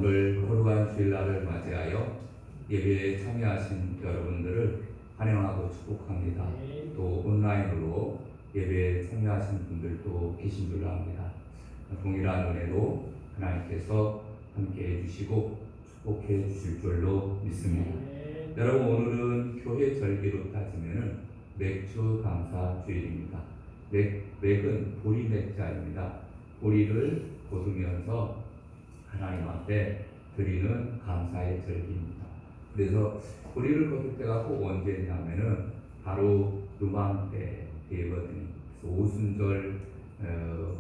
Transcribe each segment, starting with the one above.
오늘 거룩한 주일날을 맞이하여 예배에 참여하신 여러분들을 환영하고 축복합니다. 또 온라인으로 예배에 참여하신 분들도 계신 줄로 압니다. 동일한 은혜로 하나님께서 함께 해주시고 축복해 주실 줄로 믿습니다. 여러분, 오늘은 교회 절기로 따지면 맥주 감사 주일입니다. 맥은 보리 맥자입니다. 보리를 거두면서 하나님 앞에 드리는 감사의 절기입니다. 그래서 보리를 거둘 때가 꼭 언제냐면은 바로 누망때 되거든요. 그래서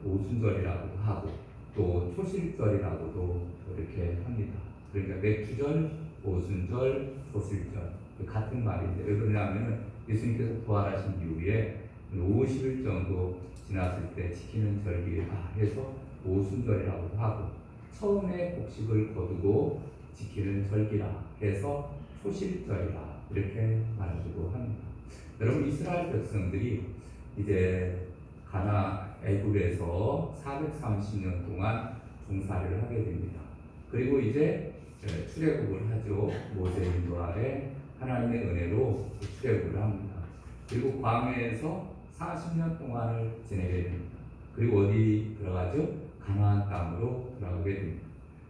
오순절이라고도 하고 또 초실절이라고도 이렇게 합니다. 그러니까 맥주절, 오순절, 초실절 같은 말인데 왜 그러냐면은 예수님께서 부활하신 이후에 50일 정도 지났을 때 지키는 절기라 해서 오순절이라고도 하고, 처음에 곡식을 거두고 지키는 절기라 해서 초실절이라 이렇게 말하기도 합니다. 여러분, 이스라엘 백성들이 이제 애굽에서 430년 동안 종살이를 하게 됩니다. 그리고 이제 출애굽을 하죠. 모세 인도 아래 하나님의 은혜로 출애굽을 합니다. 그리고 광야에서 40년 동안을 지내게 됩니다. 그리고 어디 들어가죠? 가나안 땅으로 들어가게 됩니다.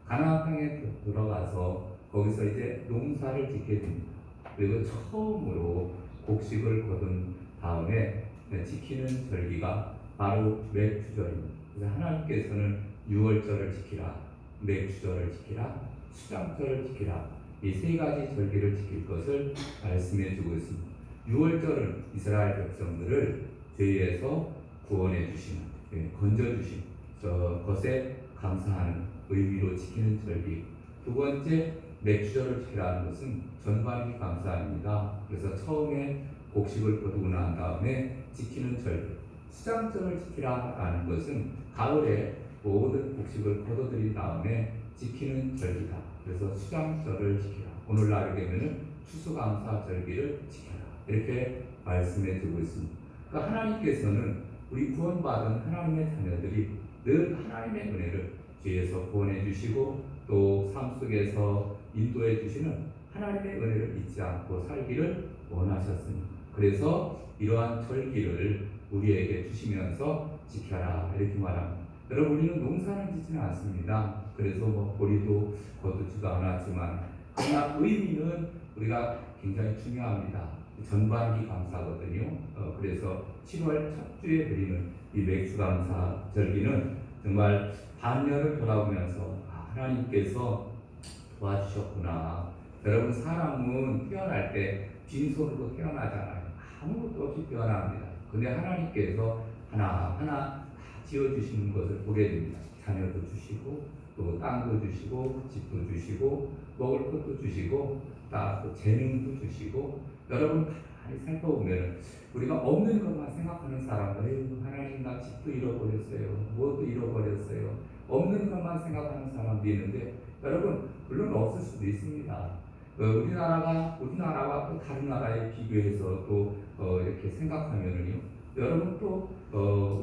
가나안 땅에 들어가서 거기서 이제 농사를 짓게 됩니다. 그리고 처음으로 곡식을 거둔 다음에 지키는 절기가 바로 맥주절입니다. 그래서 하나님께서는 6월절을 지키라, 맥주절을 지키라, 수장절을 지키라, 이 세 가지 절기를 지킬 것을 말씀해 주고 있습니다. 6월절은 이스라엘 백성들을 죄에서 구원해 주시는, 건져 주신 것에 감사하는 의미로 지키는 절기. 두 번째, 맥주절을 지키라는 것은 전반기 감사합니다. 그래서 처음에 곡식을 거두고 난 다음에 지키는 절기. 수장절을 지키라는 것은 가을에 모든 곡식을 거둬들인 다음에 지키는 절기다. 그래서 수장절을 지키라. 오늘날 되면은 추수감사 절기를 지켜라. 이렇게 말씀해 주고 있습니다. 그러니까 하나님께서는 우리 구원받은 하나님의 자녀들이 늘 하나님의 은혜를 죄에서 구원해 주시고 또 삶 속에서 인도해 주시는 하나님의 은혜를 잊지 않고 살기를 원하셨습니다. 그래서 이러한 절기를 우리에게 주시면서 지켜라 이렇게 말합니다. 여러분, 우리는 농사는 짓지는 않습니다. 그래서 보리도 거두지도 않았지만 그러나 의미는 우리가 굉장히 중요합니다. 전반기 감사거든요. 그래서 7월 첫 주에 드리는 이 맥주 감사 절기는 정말 반년을 돌아보면서 하나님께서 도와주셨구나. 여러분, 사람은 태어날 때 빈손으로 태어나잖아요. 아무것도 없이 태어납니다. 근데 하나님께서 하나하나 지어주시는 것을 보게 됩니다. 자녀도 주시고 또 땅도 주시고 집도 주시고 먹을 것도 주시고 또 재능도 주시고. 여러분, 가만히 살펴보면 우리가 없는 것만 생각하는 사람들, 하나님 나 집도 잃어버렸어요, 무엇도 잃어버렸어요, 없는 것만 생각하는 사람도 있는데, 여러분, 물론 없을 수도 있습니다. 우리나라와 또 다른 나라에 비교해서 또 이렇게 생각하면은요, 여러분 또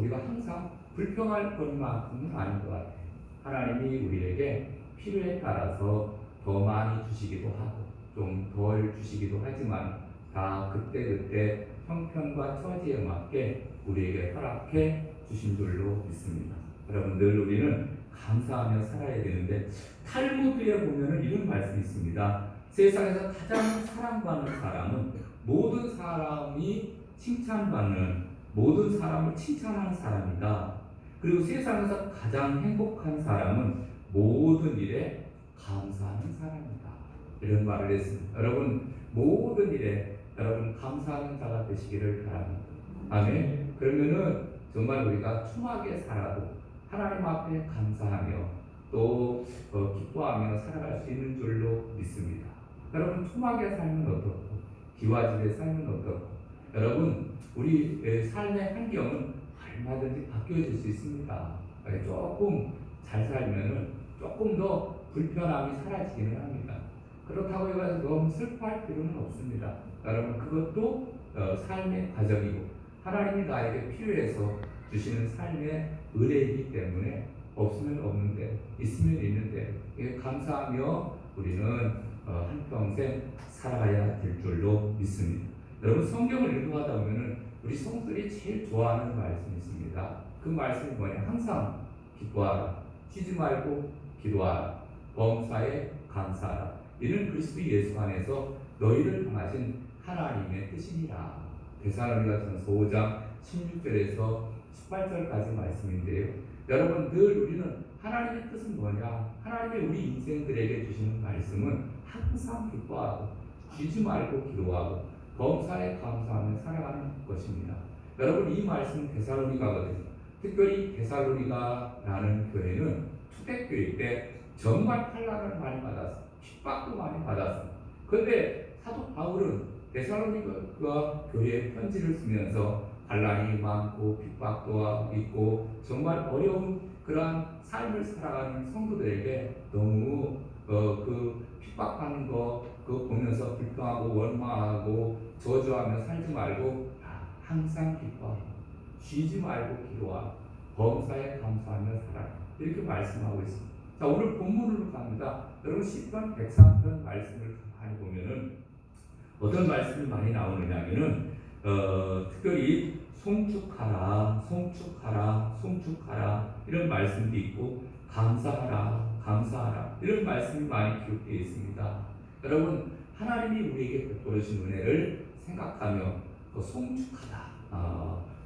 우리가 항상 불평할 것만큼은 아닌 것 같아요. 하나님이 우리에게 필요에 따라서 더 많이 주시기도 하고 좀 덜 주시기도 하지만 다 그때그때 형편과 처지에 맞게 우리에게 허락해 주신 줄로 믿습니다. 여러분, 늘 우리는 감사하며 살아야 되는데 탈무드에 보면은 이런 말씀이 있습니다. 세상에서 가장 사랑받는 사람은 모든 사람이 칭찬받는, 모든 사람을 칭찬하는 사람이다. 그리고 세상에서 가장 행복한 사람은 모든 일에 감사하는 사람이다. 이런 말을 했습니다. 여러분, 모든 일에 여러분 감사하는 자가 되시기를 바랍니다. 아멘. 그러면은 정말 우리가 추하게 살아도 하나님 앞에 감사하며 또 기뻐하며 살아갈 수 있는 줄로 믿습니다. 여러분, 추하게 살면 어떻고 기와집에 살면 어떻고, 여러분, 우리 삶의 환경은 얼마든지 바뀌어질 수 있습니다. 조금 잘 살면은 조금 더 불편함이 사라지기는 합니다. 그렇다고 해서 너무 슬퍼할 필요는 없습니다. 여러분, 그것도 삶의 과정이고 하나님이 나에게 필요해서 주시는 삶의 은혜이기 때문에 없으면 없는데 있으면 있는데 감사하며 우리는 한평생 살아가야 될 줄로 믿습니다. 여러분 성경을 읽어가다 보면은 우리 성도들이 제일 좋아하는 말씀이 있습니다. 그 말씀이 뭐냐? 항상 기도하라, 쉬지 말고 기도하라, 범사에 감사하라. 이는 그리스도 예수 안에서 너희를 향하신 하나님의 뜻이니라. 데살로니가전서 5장 16절에서 18절까지 말씀인데요. 여러분 늘 우리는 하나님의 뜻은 뭐냐? 하나님의 우리 인생들에게 주시는 말씀은 항상 기뻐하고 쉬지 말고 기도하고 범사에 감사하며 살아가는 것입니다. 여러분 이 말씀은 데살로니가거든요. 특별히 데살로니가라는 교회는 초대교회 때 정말 환난을 많이 받았어요. 핍박도 많이 받았어요. 그런데 사도 바울은 데살로니가 교회에 편지를 쓰면서 환난이 많고 핍박도 있고 정말 어려운 그러한 삶을 살아가는 성도들에게 너무 그 핍박하는 거 그거 보면서 불평하고 원망하고 저주하며 살지 말고 항상 기뻐하고 쉬지 말고 기도하고 범사에 감사하며 살아라 이렇게 말씀하고 있습니다. 자 오늘 본문으로 갑니다. 여러분 시편 103편 말씀을 많이 보면은 어떤 말씀이 많이 나오느냐면은 특별히 송축하라, 송축하라, 송축하라 이런 말씀도 있고 감사하라, 감사하라 이런 말씀이 많이 기록되어 있습니다. 여러분 하나님이 우리에게 베풀어 주신 은혜를 생각하며 송축하다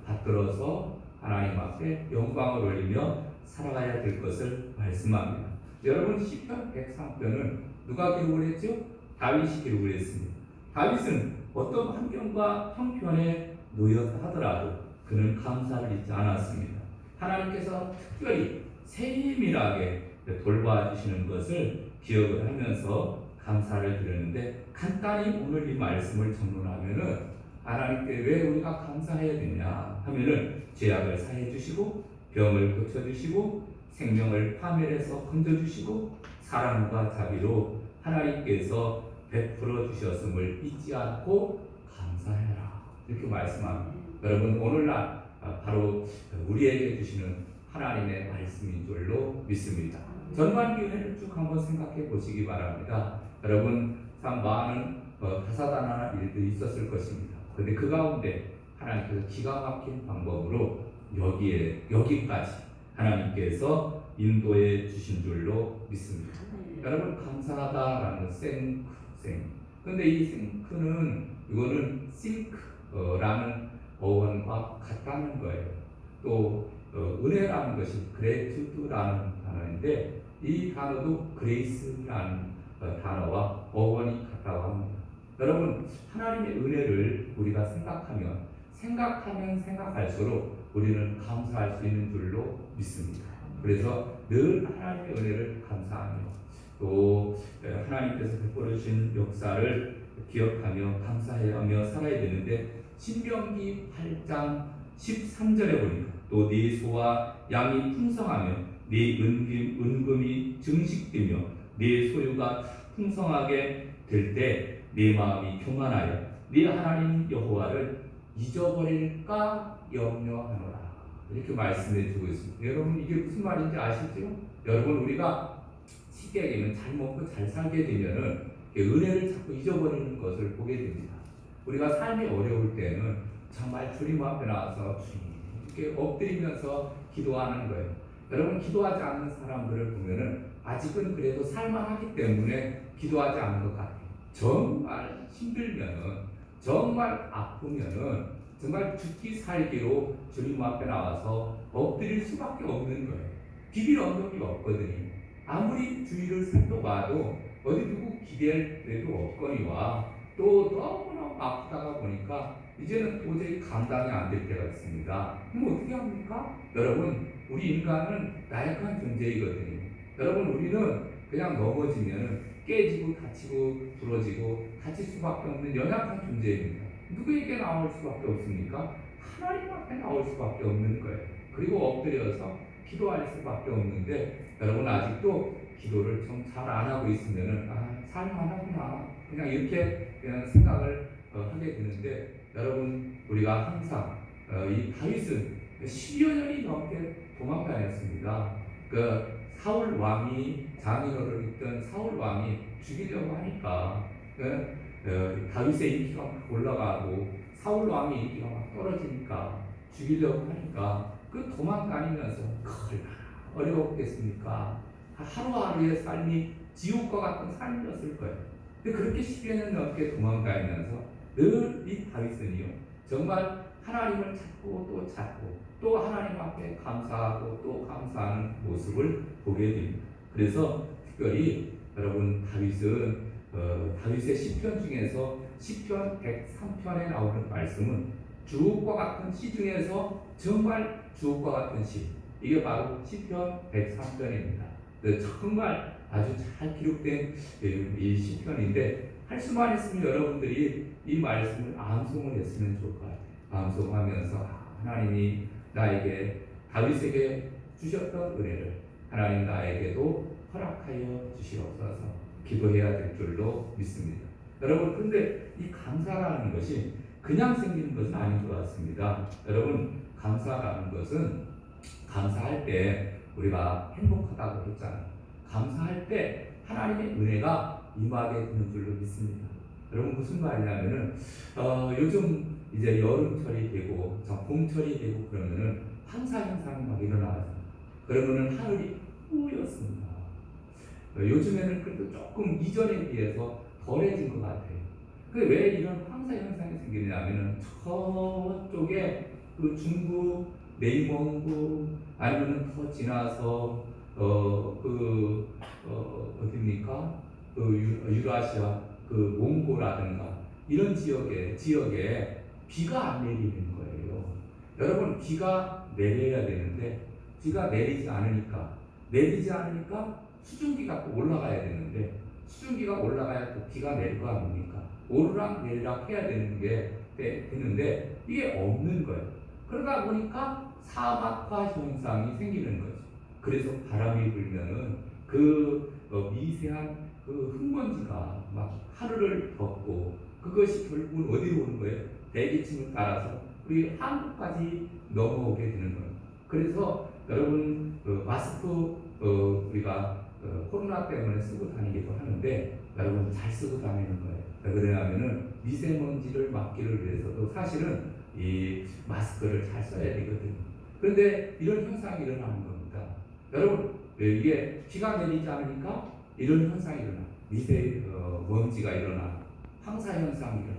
받들어서 하나님 앞에 영광을 올리며 살아가야 될 것을 말씀합니다. 여러분 시편 103편은 누가 기록을 했죠? 다윗이 기록을 했습니다. 다윗은 어떤 환경과 형편에 놓였다 하더라도 그는 감사를 잊지 않았습니다. 하나님께서 특별히 세밀하게 돌봐주시는 것을 기억을 하면서 감사를 드렸는데 간단히 오늘 이 말씀을 정론하면은 하나님께 왜 우리가 감사해야 되냐 하면은 죄악을 사해 주시고 병을 고쳐 주시고 생명을 파멸해서 건져 주시고 사랑과 자비로 하나님께서 베풀어 주셨음을 잊지 않고 감사해라 이렇게 말씀합니다. 여러분 오늘날 바로 우리에게 주시는 하나님의 말씀인 줄로 믿습니다. 전반기 은혜를 쭉 한번 생각해 보시기 바랍니다. 여러분 참 많은 다사다난한 일들이 있었을 것입니다. 그런데 그 가운데 하나님께서 기가 막힌 방법으로 여기까지 하나님께서 인도해 주신 줄로 믿습니다. 여러분 감사하다라는 생크. 그런데 이 생크는 이거는 싱크라는 어원과 같다는 거예요. 또 은혜라는 것이 그레이트라는 단어인데 이 단어도 그레이스라는 단어와 어원이 같다고 합니다. 여러분 하나님의 은혜를 우리가 생각하면 생각할수록 우리는 감사할 수 있는 줄로 믿습니다. 그래서 늘 하나님의 은혜를 감사하며 또 하나님께서 베풀어 주신 역사를 기억하며 감사하며 살아야 되는데 신명기 8장 13절에 보니까 또 네 소와 양이 풍성하며 네 은금이 증식되며 네 소유가 풍성하게 될 때 네 마음이 교만하여 네 하나님 여호와를 잊어버릴까 염려하노라 이렇게 말씀해 주고 있습니다. 여러분 이게 무슨 말인지 아시죠? 여러분 우리가 쉽게 얘기하면 잘 먹고 잘 살게 되면은 은혜를 자꾸 잊어버리는 것을 보게 됩니다. 우리가 삶이 어려울 때는 정말 주님 앞에 나와서 이렇게 엎드리면서 기도하는 거예요. 여러분 기도하지 않는 사람들을 보면은 아직은 그래도 살만하기 때문에 기도하지 않는 것 같아요. 정말 힘들면은 정말 아프면은 정말 죽기 살기로 주님 앞에 나와서 엎드릴 수밖에 없는 거예요. 비빌 언덕이 없거든요. 아무리 주위를 살펴봐도 어디 누구 기댈 데도 없거니와 또 너무너무 아프다가 보니까 이제는 도저히 감당이 안 될 때가 있습니다. 그럼 어떻게 합니까? 여러분 우리 인간은 나약한 존재이거든요. 여러분 우리는 그냥 넘어지면 깨지고 다치고 부러지고 다칠 수밖에 없는 연약한 존재입니다. 누구에게 나올 수밖에 없습니까? 하나님 앞에 나올 수밖에 없는 거예요. 그리고 엎드려서 기도할 수밖에 없는데 여러분 아직도 기도를 좀 잘 안 하고 있으면은 살만하구나 그냥 이렇게 그냥 생각을 하게 되는데 여러분 우리가 항상 이 다윗은 10여 년이 넘게 도망 다녔습니다. 사울 왕이 장인어른을 있던 사울 왕이 죽이려고 하니까 다윗의 인기가 막 올라가고 사울 왕의 인기가 막 떨어지니까 죽이려고 하니까 그 도망다니면서 얼마나 어려웠겠습니까? 하루하루의 삶이 지옥과 같은 삶이었을 거예요. 근데 그렇게 10여 년 넘게 도망다니면서 늘 이 다윗은요 정말 하나님을 찾고 또 찾고 또 하나님 앞에 감사하고 또 감사하는 모습을 보게 됩니다. 그래서 특별히 여러분 다윗은 다윗의 시편 중에서 시편 103편에 나오는 말씀은 주옥과 같은 시 중에서 정말 주옥과 같은 시, 이게 바로 시편 103편입니다. 정말 아주 잘 기록된 이 시편인데 할 수만 있으면 여러분들이 이 말씀을 암송을 했으면 좋을 것 같아요. 암송하면서 하나님이 나에게 다윗에게 주셨던 은혜를 하나님 나에게도 허락하여 주시옵소서 기도해야 될 줄로 믿습니다. 여러분 근데 이 감사라는 것이 그냥 생기는 것은 아닌 것 같습니다. 여러분 감사라는 것은 감사할 때 우리가 행복하다고 했잖아요. 감사할 때 하나님의 은혜가 임하게 되는 줄로 믿습니다. 여러분 무슨 말이냐면은 요즘 이제 여름철이 되고 봄철이 되고 그러면은 황사 현상이 막 일어나요. 그러면은 하늘이 뿌였습니다. 요즘에는 그래도 조금 이전에 비해서 덜해진 것 같아요. 근데 왜 이런 황사 현상이 생기냐면은 저쪽에 그 중국, 내蒙구 아니면은 더 지나서 어디입니까? 유라시아, 몽고라든가 이런 지역에 비가 안 내리는 거예요. 여러분 비가 내려야 되는데 비가 내리지 않으니까 수증기가 또 올라가야 되는데 수증기가 올라가야 또 비가 내릴 거 아닙니까? 오르락 내리락 해야 되는 게 되는데 이게 없는 거예요. 그러다 보니까 사막화 현상이 생기는 거죠. 그래서 바람이 불면은 미세한 흙먼지가 막 하늘을 덮고 그것이 결국은 어디로 오는 거예요? 대기층을 따라서 우리 한국까지 넘어오게 되는 거예요. 그래서 여러분 마스크 우리가 코로나 때문에 쓰고 다니기도 하는데 여러분 잘 쓰고 다니는 거예요. 그러냐면은 미세먼지를 막기를 위해서도 사실은 이 마스크를 잘 써야 되거든요. 그런데 이런 현상이 일어나는 겁니다. 여러분 이게 비가 내리지 않으니까 이런 현상이 일어나 미세먼지가 일어나 황사 현상이 일어나.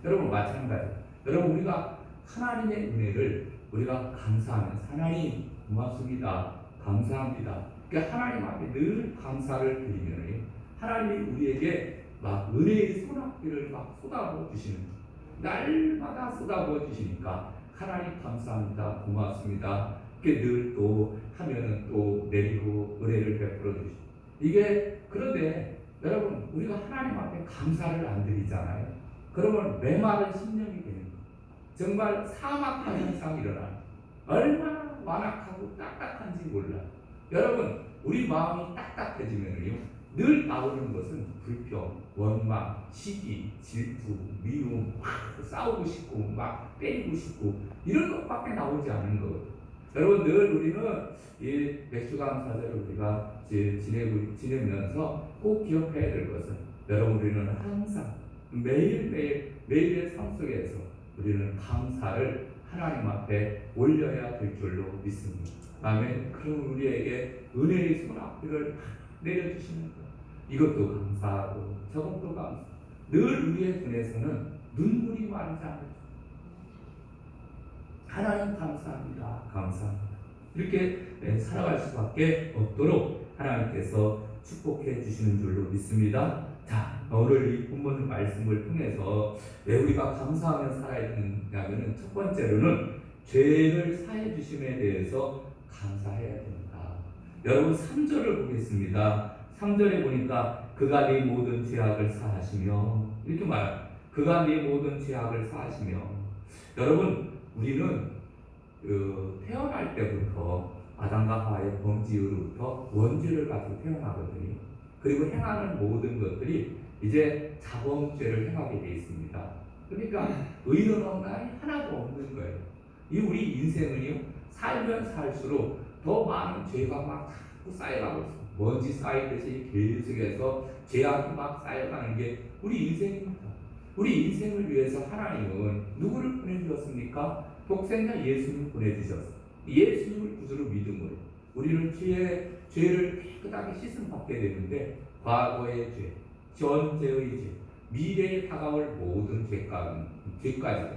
여러분 마찬가지. 여러분 우리가 하나님의 은혜를 우리가 감사하면서 하나님 고맙습니다. 감사합니다. 그러니까 하나님 앞에 늘 감사를 드리면 하나님이 우리에게 막 은혜의 소낙비를 막 쏟아부어 주시는 날마다 쏟아부어 주시니까 하나님 감사합니다. 고맙습니다. 이렇게 늘 또 하면은 또 내리고 은혜를 베풀어 주시고 이게 그런데 여러분 우리가 하나님 앞에 감사를 안 드리잖아요. 그러면 메마른 심령이 되는 거예요. 정말 사막화 현상이 일어나요. 얼마나 완악하고 딱딱한지 몰라요. 여러분 우리 마음이 딱딱해지면요 늘 나오는 것은 불평, 원망, 시기, 질투, 미움, 막 싸우고 싶고 막 때리고 싶고 이런 것밖에 나오지 않는 거예요. 여러분 늘 우리는 이 맥주감사절을 우리가 지내면서 꼭 기억해야 될 것은 여러분 우리는 항상 매일의 삶 속에서 우리는 감사를 하나님 앞에 올려야 될 줄로 믿습니다. 아멘. 그럼 우리에게 은혜의 소낙비를 내려주시는 것. 이것도 감사하고 저것도 감사. 늘 우리의 눈에서는 눈물이 마르지 않아요. 하나님 감사합니다. 감사합니다. 이렇게 살아갈 수밖에 없도록 하나님께서 축복해 주시는 줄로 믿습니다. 자, 오늘 이 본문 말씀을 통해서 왜 우리가 감사하며 살아야 되느냐면 첫 번째로는 죄를 사해 주심에 대해서 감사해야 됩니다. 여러분 3절을 보겠습니다. 3절에 보니까 그가 네 모든 죄악을 사하시며 이렇게 말합니다. 그가 네 모든 죄악을 사하시며 여러분 우리는 태어날 때부터 아담과 하와의 범죄로부터 원죄를 가지고 태어나거든요. 그리고 행하는 모든 것들이 이제 자범죄를 행하게 되어 있습니다. 그러니까 의로운 날이 하나도 없는 거예요. 이 우리 인생은요 살면 살수록 더 많은 죄가 막 자꾸 쌓여가고 있어요. 먼지 쌓이듯이 계속해서 죄악이 막 쌓여가는 게 우리 인생입니다. 우리 인생을 위해서 하나님은 누구를 보내주셨습니까? 독생자 예수님을 보내주셨어요. 예수님을 구주로 믿음으로 우리는 죄를 깨끗하게 씻음 받게 되는데, 과거의 죄, 현재의 죄, 미래에 다가올 모든 죄까지도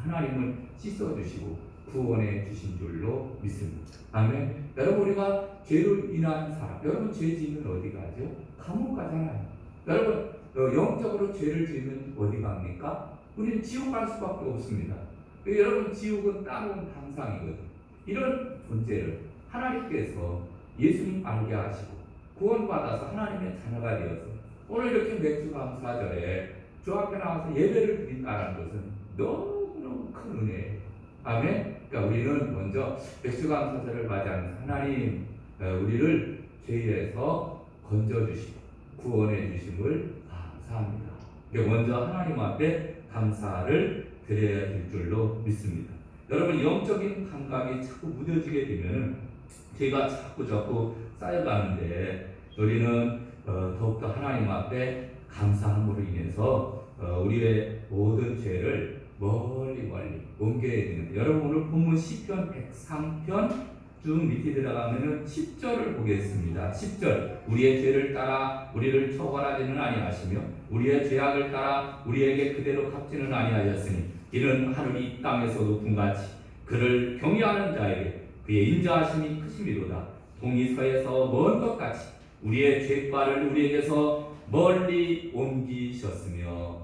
하나님은 씻어주시고 구원해 주신 줄로 믿습니다. 아멘. 여러분, 우리가 죄로 인한 사람, 여러분 죄 지으면 어디 가죠? 감옥 가잖아요. 여러분, 영적으로 죄를 지으면 어디 갑니까? 우리는 지옥 갈 수밖에 없습니다. 여러분, 지옥은 따놓은 당상이거든요. 이런 존재를 하나님께서 예수님 알게 하시고 구원받아서 하나님의 자녀가 되어서 오늘 이렇게 맥주감사절에 주 앞에 나와서 예배를 드린다는 것은 너무너무 큰 은혜예요. 아멘. 그러니까 우리는 먼저 맥주감사절을 맞이하는 하나님, 우리를 죄에서 건져주시고 구원해 주심을 감사합니다. 먼저 하나님 앞에 감사를 드려야 될 줄로 믿습니다. 여러분, 영적인 감각이 자꾸 무뎌지게 되면 죄가 자꾸 쌓여가는데, 우리는 더욱더 하나님 앞에 감사함으로 인해서 우리의 모든 죄를 멀리 옮겨야 되는데, 여러분 오늘 본문 시편 103편 쭉 밑에 들어가면은 10절을 보겠습니다. 10절, 우리의 죄를 따라 우리를 처벌하지는 아니하시며 우리의 죄악을 따라 우리에게 그대로 갚지는 아니하였으니 이는 하늘이 이 땅에서 높음같이 그를 경외하는 자에게 그의 인자하심이 크심이로다. 동이 서에서 먼 것 같이 우리의 죄과를 우리에게서 멀리 옮기셨으며.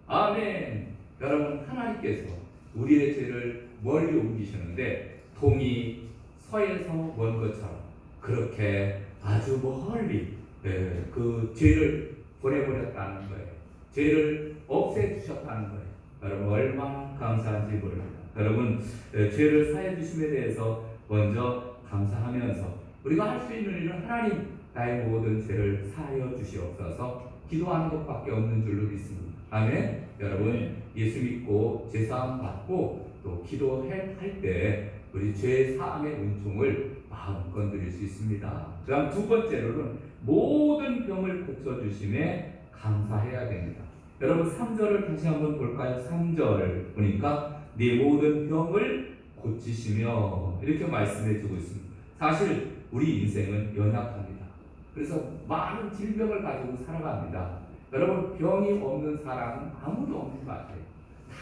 아멘. 여러분, 하나님께서 우리의 죄를 멀리 옮기셨는데, 동이 서에서 먼 것처럼 그렇게 아주 멀리 그 죄를 보내버렸다는 거예요. 죄를 없애주셨다는 거예요. 여러분, 얼마나 감사한지 모릅니다. 여러분, 죄를 사해 주심에 대해서 먼저 감사하면서 우리가 할 수 있는 일은 하나님, 나의 모든 죄를 사하여 주시옵소서 기도하는 것밖에 없는 줄로 믿습니다. 아멘. 여러분, 예수 믿고 제사함 받고 또 기도할 때 우리 죄 사함의 은총을 마음껏 누릴 수 있습니다. 그다음 두 번째로는 모든 병을 고쳐주심에 감사해야 됩니다. 여러분, 3절을 다시 한번 볼까요? 3절 보니까 네 모든 병을 고치시며 이렇게 말씀해 주고 있습니다. 사실 우리 인생은 연약합니다. 그래서 많은 질병을 가지고 살아갑니다. 여러분, 병이 없는 사람은 아무도 없는 것 같아요.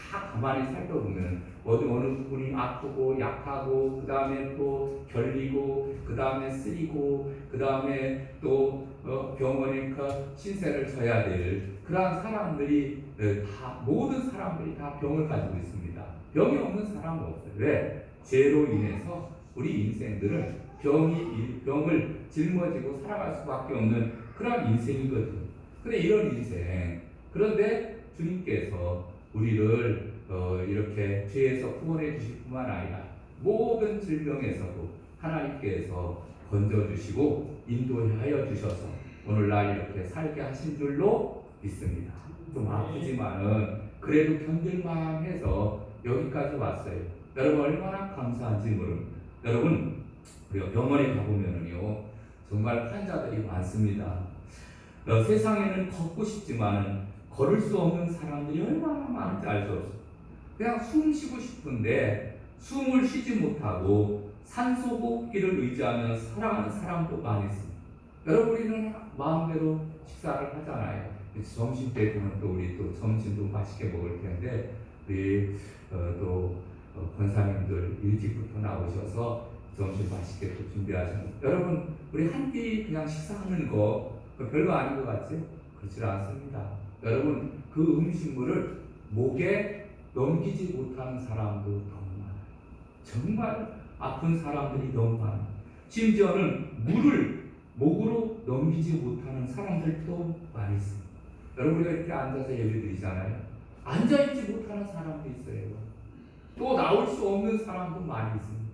다 가만히 살펴보면 어느 분이 아프고 약하고, 그 다음에 또 결리고, 그 다음에 쓰리고, 그 다음에 또 병원에 신세를 져야 될 그러한 사람들이 모든 사람들이 다 병을 가지고 있습니다. 병이 없는 사람은 없어요. 왜? 죄로 인해서 우리 인생들은 병을 짊어지고 살아갈 수밖에 없는 그런 인생이거든요. 근데 이런 인생, 그런데 주님께서 우리를 이렇게 죄에서 구원해 주실 뿐만 아니라 모든 질병에서도 하나님께서 건져주시고 인도하여 주셔서 오늘날 이렇게 살게 하신 줄로 믿습니다. 좀 아프지만은 그래도 견딜만 해서 여기까지 왔어요. 여러분, 얼마나 감사한지 모릅니다. 여러분, 우리가 병원에 가보면요 정말 환자들이 많습니다. 세상에는 걷고 싶지만 걸을 수 없는 사람들이 얼마나 많은지 알 수 없어요. 그냥 숨 쉬고 싶은데 숨을 쉬지 못하고 산소호흡기를 의지하며 살아가는 사람도 많이 있습니다. 여러분, 우리는 마음대로 식사를 하잖아요. 점심 때 되면 또 우리 또 점심도 맛있게 먹을 텐데, 우리 또 권사님들 일찍부터 나오셔서 점심 맛있게 또 준비하시는, 여러분, 우리 한 끼 그냥 식사하는 거 별거 아닌 것 같지? 그렇지 않습니다. 여러분, 그 음식물을 목에 넘기지 못하는 사람도 너무 많아요. 정말 아픈 사람들이 너무 많아요. 심지어는 물을 목으로 넘기지 못하는 사람들도 많이 있습니다. 여러분, 우리가 이렇게 앉아서 예배드리잖아요. 앉아있지 못하는 사람도 있어요. 또 나올 수 없는 사람도 많이 있습니다.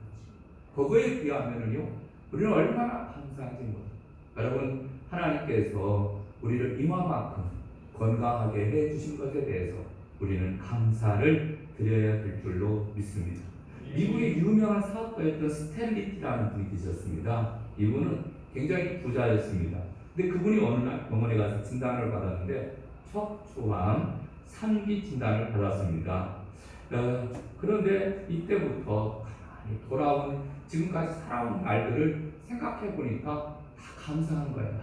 그거에 비하면은요, 우리는 얼마나 감사한지 모릅니다. 여러분, 하나님께서 우리를 이만큼 건강하게 해주신 것에 대해서 우리는 감사를 드려야 될 줄로 믿습니다. 미국의 유명한 사업가였던 스탠리티라는 분이 계셨습니다. 이분은 굉장히 부자였습니다. 근데 그분이 어느 날 병원에 가서 진단을 받았는데 척추암 3기 진단을 받았습니다. 그런데 이때부터 가만히 돌아온 지금까지 살아온 날들을 생각해 보니까 다 감사한 거예요.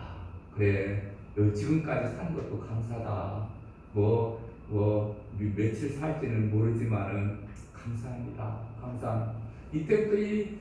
그래, 지금까지 산 것도 감사다. 며칠 살지는 모르지만은 감사합니다. 감사합니다. 이때부터 이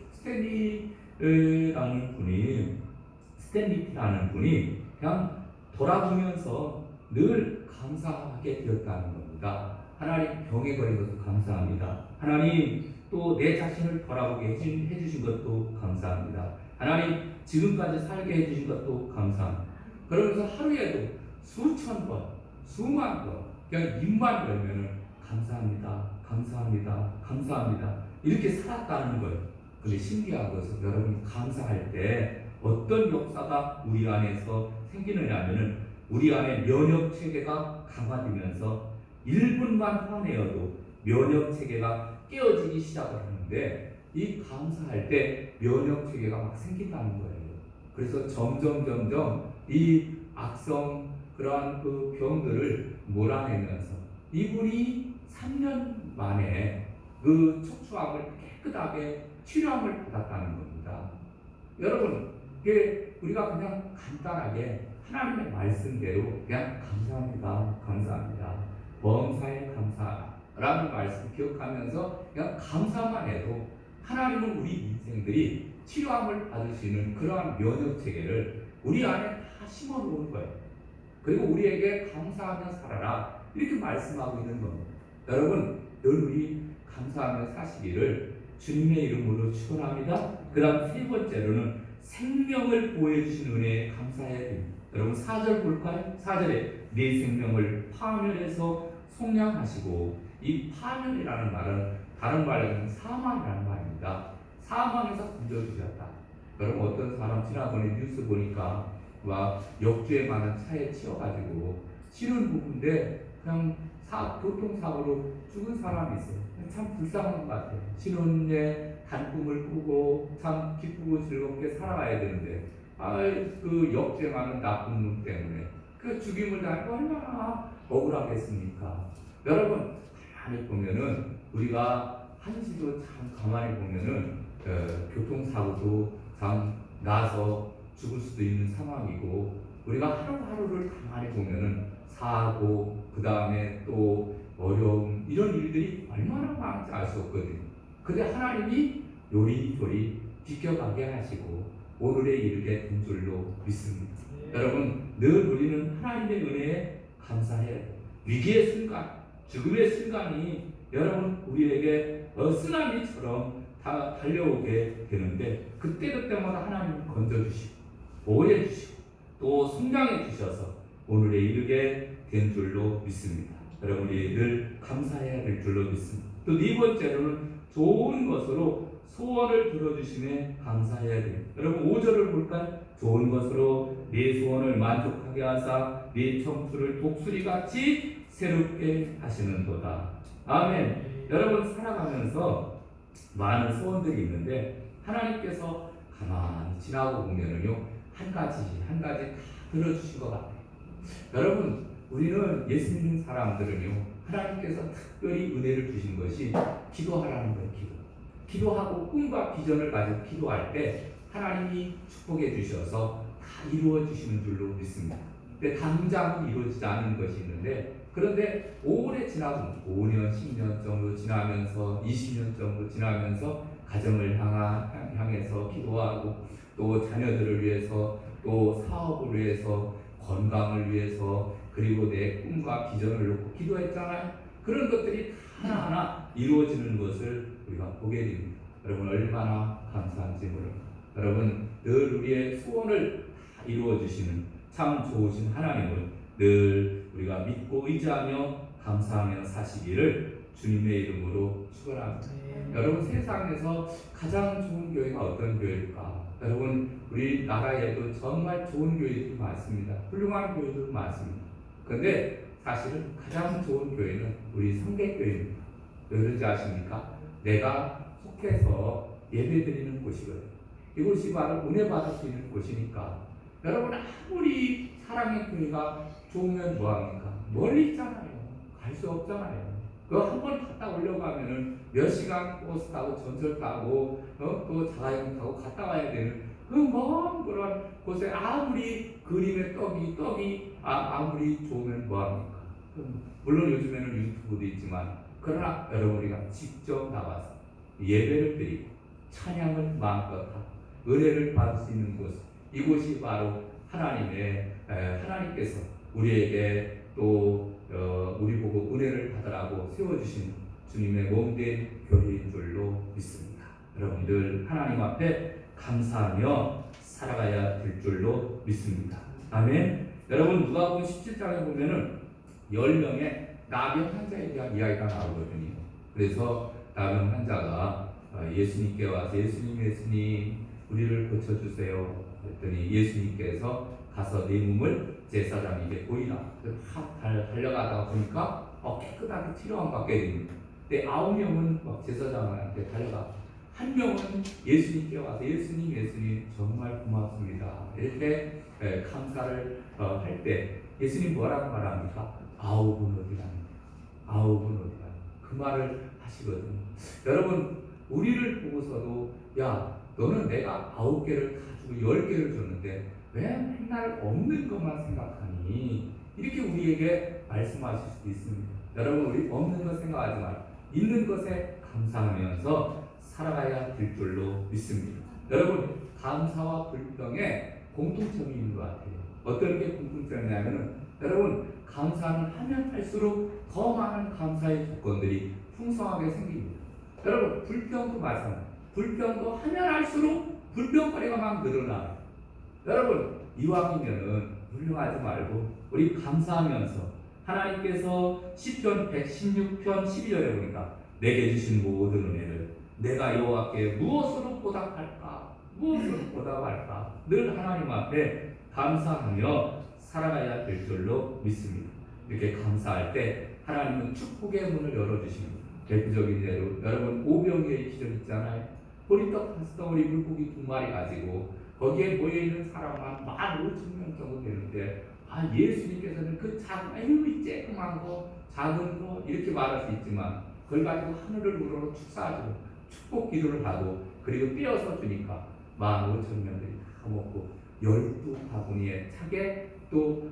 스탠리티라는 분이 그냥 돌아보면서 늘 감사하게 되었다는 겁니다. 하나님 병에 걸린 것도 감사합니다. 하나님 또 내 자신을 돌아보게 해주신 것도 감사합니다. 하나님 지금까지 살게 해주신 것도 감사합니다. 그러면서 하루에도 수천 번, 수만 번 그냥 입만 열면은 감사합니다, 감사합니다, 감사합니다 이렇게 살았다는 거예요. 근데 신기한 것은 여러분 감사할 때 어떤 역사가 우리 안에서 생기느냐면은 우리 안에 면역 체계가 강화되면서 1분만 화내어도 면역 체계가 깨어지기 시작을 하는데 이 감사할 때 면역 체계가 막 생긴다는 거예요. 그래서 점점 이 악성 그러한 그 병들을 몰아내면서 이분이 3년 만에 그 척추암을 깨끗하게 치료함을 받았다는 겁니다. 여러분, 이게 우리가 그냥 간단하게 하나님의 말씀대로 그냥 감사합니다, 감사합니다, 범사에 감사라는 말씀 기억하면서 그냥 감사만 해도 하나님은 우리 인생들이 치료함을 받으시는 그러한 면역 체계를 우리 안에 다 심어 놓은 거예요. 그리고 우리에게 감사하며 살아라 이렇게 말씀하고 있는 겁니다. 여러분, 늘 우리 감사하며 사시기를 주님의 이름으로 축원합니다. 그 다음 세 번째로는 생명을 보여주신 은혜에 감사해야 됩니다. 여러분 4절 볼까요? 4절에 내 생명을 파멸해서 속량하시고, 이 파멸이라는 말은 다른 말로는 사망이라는 말입니다. 사망에서 건져주셨다. 여러분 어떤 사람 지난번에 뉴스 보니까 막 역주행 많은 차에 치여가지고 치는 부분인데 그냥 교통사고로 죽은 사람이 있어요. 참 불쌍한 것 같아요. 신혼의 단꿈을 꾸고 참 기쁘고 즐겁게 살아가야 되는데 그 역주행하는 나쁜 놈 때문에 그 죽임을 당하고 얼마나 억울하겠습니까? 여러분 가만히 보면은 우리가 한시도 참 가만히 보면은 교통사고도 참 나서 죽을 수도 있는 상황이고, 우리가 하루하루를 가만히 보면은 사고, 그 다음에 또 어려움, 이런 일들이 얼마나 많은지 알 수 없거든요. 근데 하나님이 요리조리 비켜가게 하시고 오늘에 이르게 된 줄로 믿습니다. 여러분 늘 우리는 하나님의 은혜에 감사해야 돼요. 위기의 순간, 죽음의 순간이 여러분 우리에게 쓰나미처럼 다 달려오게 되는데 그때마다 하나님은 건져주시고 보호해주시고 또 성장해 주셔서 오늘에 이르게 된 줄로 믿습니다. 여러분이 늘 감사해야 될 줄로 믿습니다. 또 네 번째로는 좋은 것으로 소원을 들어주심에 감사해야 돼요. 여러분 5절을 볼까요? 좋은 것으로 네 소원을 만족하게 하사 네 청수를 독수리같이 새롭게 하시는도다. 아멘. 여러분 살아가면서 많은 소원들이 있는데 하나님께서 가만히 지나고 보면은요 한 가지 다 들어주신 것 같아요. 여러분 우리는 예수 믿는 사람들은요 하나님께서 특별히 은혜를 주신 것이 기도하라는 거예요. 기도하고 꿈과 비전을 가지고 기도할 때 하나님이 축복해 주셔서 다 이루어 주시는 줄로 믿습니다. 근데 당장은 이루어지지 않는 것이 있는데, 그런데 오래 지나고 5년, 10년 정도 지나면서 20년 정도 지나면서 가정을 향해서 기도하고 또 자녀들을 위해서 또 사업을 위해서 건강을 위해서 그리고 내 꿈과 비전을 놓고 기도했잖아요. 그런 것들이 하나하나 이루어지는 것을 우리가 보게 됩니다. 여러분 얼마나 감사한지 모릅니다. 여러분 늘 우리의 소원을 다 이루어 주시는 참 좋으신 하나님을 늘 우리가 믿고 의지하며 감사하며 사시기를 주님의 이름으로 축원합니다. 여러분 세상에서 가장 좋은 교회가 어떤 교회일까? 여러분 우리나라에도 정말 좋은 교회들이 많습니다. 훌륭한 교회도 많습니다. 그런데 사실은 가장 좋은 교회는 우리 성객교회입니다. 왜 그런지 아십니까? 내가 속해서 예배드리는 곳이거든요. 이곳이 바로 은혜 받을 수 있는 곳이니까 여러분 아무리 사랑의 교회가 좋으면 뭐합니까? 멀리 있잖아요. 갈 수 없잖아요. 그거 한 번 갔다 오려고 하면은 몇 시간 버스 타고 전철 타고 또 자가용 타고 갔다 와야 되는 그 먼 그런 곳에 아무리 그림의 떡이 아무리 좋으면 뭐합니까? 물론 요즘에는 유튜브도 있지만 그러나 여러분 우리가 직접 나와서 예배를 드리고 찬양을 마음껏 하고 은혜를 받을 수 있는 곳, 이곳이 바로 하나님께서 우리에게 또 우리 보고 은혜를 받으라고 세워주신 주님의 몸된 교회인 줄로 믿습니다. 여러분들 하나님 앞에 감사하며 살아가야 될 줄로 믿습니다. 아멘. 여러분 누가복음 17장에 보면은 10명의 나병 환자에 대한 이야기가 나오거든요. 그래서 나병 환자가 예수님께 와서 예수님 우리를 고쳐주세요 그랬더니 예수님께서 가서 네 몸을 제사장에게 보이라. 달려가다가 보니까 깨끗하게 치료함 받게 됩니다. 근데 9명은 제사장한테 달려가, 한 명은 예수님께 와서 예수님 정말 고맙습니다 이렇게 감사를 할 때 예수님 뭐라고 말합니까? 9분 어디가 그 말을 하시거든요. 여러분 우리를 보고서도 야 너는 내가 9개를 가지고 10개를 줬는데 왜 맨날 없는 것만 생각하니? 이렇게 우리에게 말씀하실 수도 있습니다. 여러분 우리 없는 것 생각하지 말고 있는 것에 감사하면서 살아가야 될 줄로 믿습니다. 여러분 감사와 불평에 공통점이 있는 것 같아요. 어떤 게 공통점이냐면은 여러분 감사는 하면 할수록 더 많은 감사의 조건들이 풍성하게 생깁니다. 여러분 불평도 마찬가지. 불평도 하면 할수록 불평거리가 막 늘어나요. 여러분 이왕이면은 불평하지 말고 우리 감사하면서 하나님께서 시편 116편 12절에 보니까 내게 주신 모든 은혜를 내가 여호와께 무엇으로 보답할까? 늘 하나님 앞에 감사하며 살아가야 될 줄로 믿습니다. 이렇게 감사할 때 하나님은 축복의 문을 열어주십니다. 대표적인 예로 여러분 오병이의 기적 있잖아요. 보리떡 5덩어리 물고기 2마리 가지고 거기에 모여있는 사람만 15,000명 정도 되는데 예수님께서는 그 작은 쬐끄만 거 작은 거 이렇게 말할 수 있지만 그걸 가지고 하늘을 우러러 축사하고 축복 기도를 하고 그리고 떼어서 주니까 15,000명들이 다 먹고 12바구니에 차게 또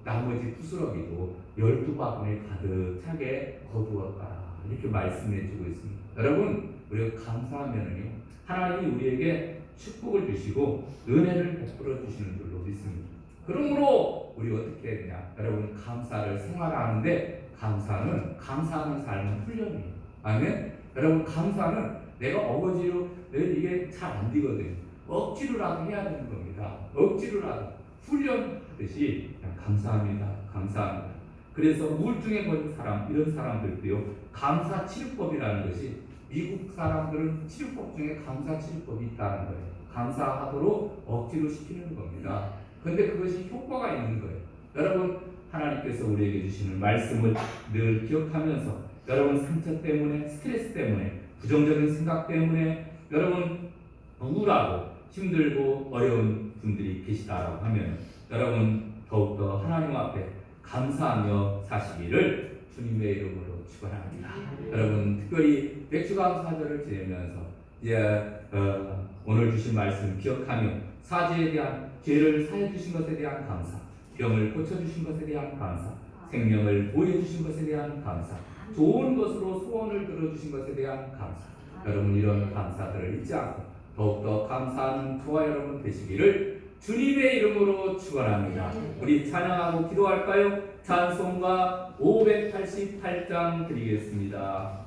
나머지 부스러기도 12바구니에 가득 차게 거두었다 이렇게 말씀해 주고 있습니다. 여러분 우리가 감사하면은요 하나님이 우리에게 축복을 주시고 은혜를 베풀어 주시는 줄로 믿습니다. 그러므로 우리 어떻게 해야 되냐? 여러분 감사를 생활하는데 감사하는 삶은 훈련이에요. 아멘. 여러분 감사는 내가 어거지로 이게 잘 안 되거든요. 억지로라도 해야 되는 겁니다. 억지로라도 훈련하듯이 그냥 감사합니다. 그래서 우울증에 걸린 사람 이런 사람들도요 감사 치료법이라는 것이 미국 사람들은 치료법 중에 감사 치료법이 있다는 거예요. 감사하도록 억지로 시키는 겁니다. 그런데 그것이 효과가 있는 거예요. 여러분 하나님께서 우리에게 주시는 말씀을 늘 기억하면서 여러분 상처 때문에 스트레스 때문에 부정적인 생각 때문에 여러분 우울하고 힘들고 어려운 분들이 계시다라고 하면 여러분 더욱더 하나님 앞에 감사하며 사시기를 주님의 이름으로 축원합니다. 여러분 특별히 백주감사절을 지내면서 이제 오늘 주신 말씀 기억하며 사죄에 대한 죄를 사해 주신 것에 대한 감사, 병을 고쳐 주신 것에 대한 감사, 생명을 보여 주신 것에 대한 감사, 좋은 것으로 소원을 들어 주신 것에 대한 감사. 여러분 이런 감사들을 잊지 않고 더욱더 감사하는 저와 여러분 되시기를 주님의 이름으로 축원합니다. 우리 찬양하고 기도할까요? 찬송가 588장 드리겠습니다.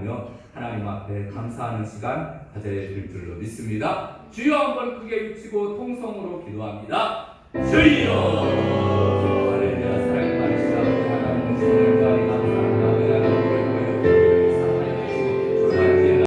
기도하며 하나님 앞에 감사하는 시간 가져질 줄로 믿습니다. 주여 한번 크게 외치고 통성으로 기도합니다. 주여